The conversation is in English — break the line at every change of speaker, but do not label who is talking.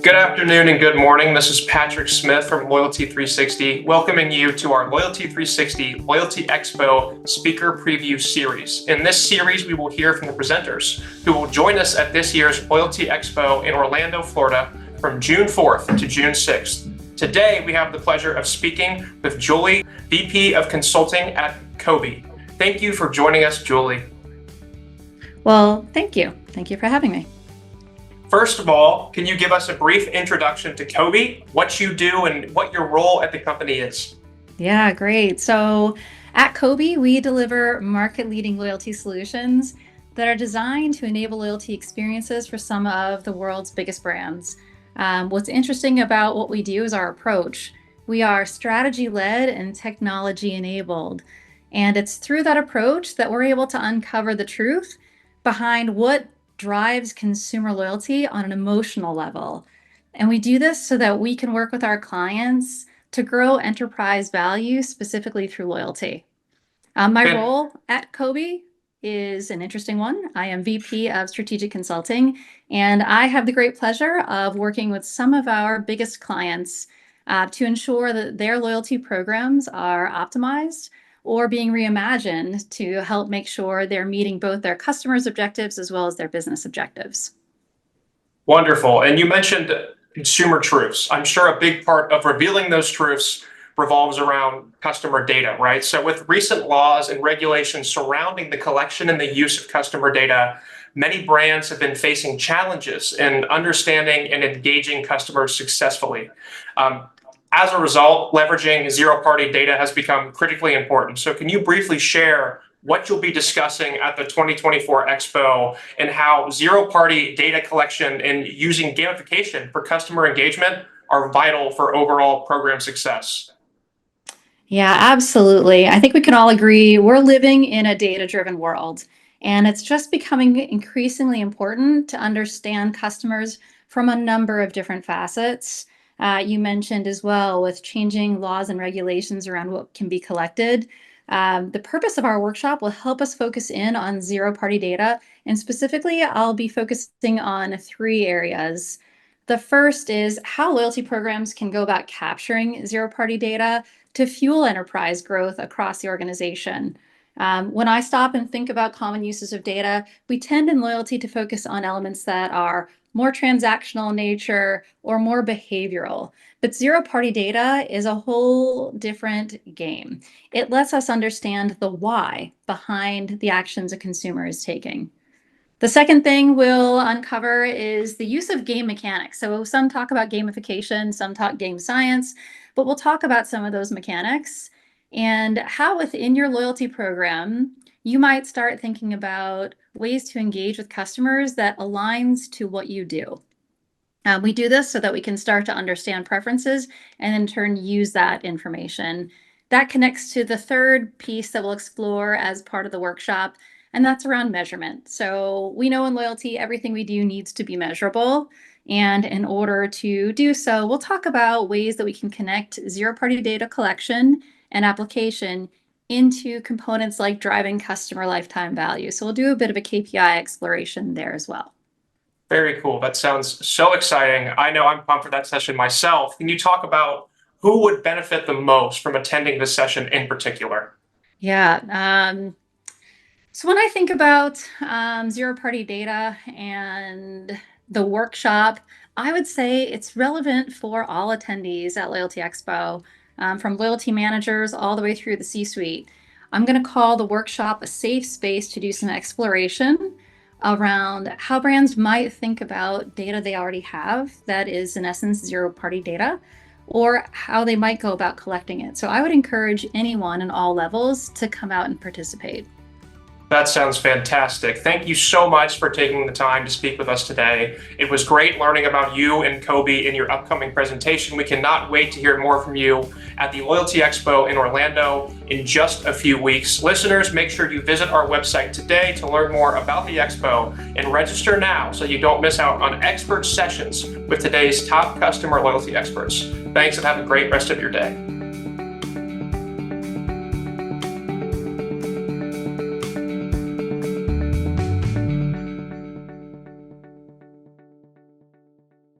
Good afternoon and good morning. This is Patrick Smith from Loyalty 360, welcoming you to our Loyalty 360 Loyalty Expo Speaker Preview Series. In this series, we will hear from the presenters who will join us at this year's Loyalty Expo in Orlando, Florida from June 4th to June 6th. Today, we have the pleasure of speaking with Julie, VP of Consulting at Kobie. Thank you for joining us, Julie.
Well, thank you. Thank you for having me.
First of all, can you give us a brief introduction to Kobie, what you do, and what your role at the company is?
Yeah, great. So at Kobie, we deliver market-leading loyalty solutions that are designed to enable loyalty experiences for some of the world's biggest brands. What's interesting about what we do is our approach. We are strategy-led and technology-enabled. And it's through that approach that we're able to uncover the truth behind what drives consumer loyalty on an emotional level. And we do this so that we can work with our clients to grow enterprise value, specifically through loyalty. My role at Kobie is an interesting one. I am VP of Strategic Consulting, and I have the great pleasure of working with some of our biggest clients to ensure that their loyalty programs are optimized or being reimagined to help make sure they're meeting both their customers' objectives as well as their business objectives.
Wonderful. And you mentioned consumer truths. I'm sure a big part of revealing those truths revolves around customer data, right? So with recent laws and regulations surrounding the collection and the use of customer data, many brands have been facing challenges in understanding and engaging customers successfully. As a result, leveraging zero-party data has become critically important. So can you briefly share what you'll be discussing at the 2024 Expo and how zero-party data collection and using gamification for customer engagement are vital for overall program success?
Yeah, absolutely. I think we can all agree we're living in a data-driven world, and it's just becoming increasingly important to understand customers from a number of different facets. You mentioned as well with changing laws and regulations around what can be collected. The purpose of our workshop will help us focus in on zero-party data, and specifically, I'll be focusing on three areas. The first is how loyalty programs can go about capturing zero-party data to fuel enterprise growth across the organization. When I stop and think about common uses of data, we tend in loyalty to focus on elements that are more transactional in nature or more behavioral. But zero-party data is a whole different game. It lets us understand the why behind the actions a consumer is taking. The second thing we'll uncover is the use of game mechanics. So some talk about gamification, some talk game science, but we'll talk about some of those mechanics and how within your loyalty program, you might start thinking about ways to engage with customers that aligns to what you do. We do this so that we can start to understand preferences and in turn use that information. That connects to the third piece that we'll explore as part of the workshop, and that's around measurement. So we know in loyalty, everything we do needs to be measurable. And in order to do so, we'll talk about ways that we can connect zero-party data collection and application into components like driving customer lifetime value. So we'll do a bit of a KPI exploration there as well.
Very cool. That sounds so exciting. I know I'm pumped for that session myself. Can you talk about who would benefit the most from attending this session in particular?
Yeah. So when I think about zero-party data and the workshop, I would say it's relevant for all attendees at Loyalty Expo, from loyalty managers all the way through the C-suite. I'm going to call the workshop a safe space to do some exploration around how brands might think about data they already have, that is in essence zero-party data, or how they might go about collecting it. So I would encourage anyone in all levels to come out and participate.
That sounds fantastic. Thank you so much for taking the time to speak with us today. It was great learning about you and Kobie in your upcoming presentation. We cannot wait to hear more from you at the Loyalty Expo in Orlando in just a few weeks. Listeners, make sure you visit our website today to learn more about the Expo and register now so you don't miss out on expert sessions with today's top customer loyalty experts. Thanks and have a great rest of your day.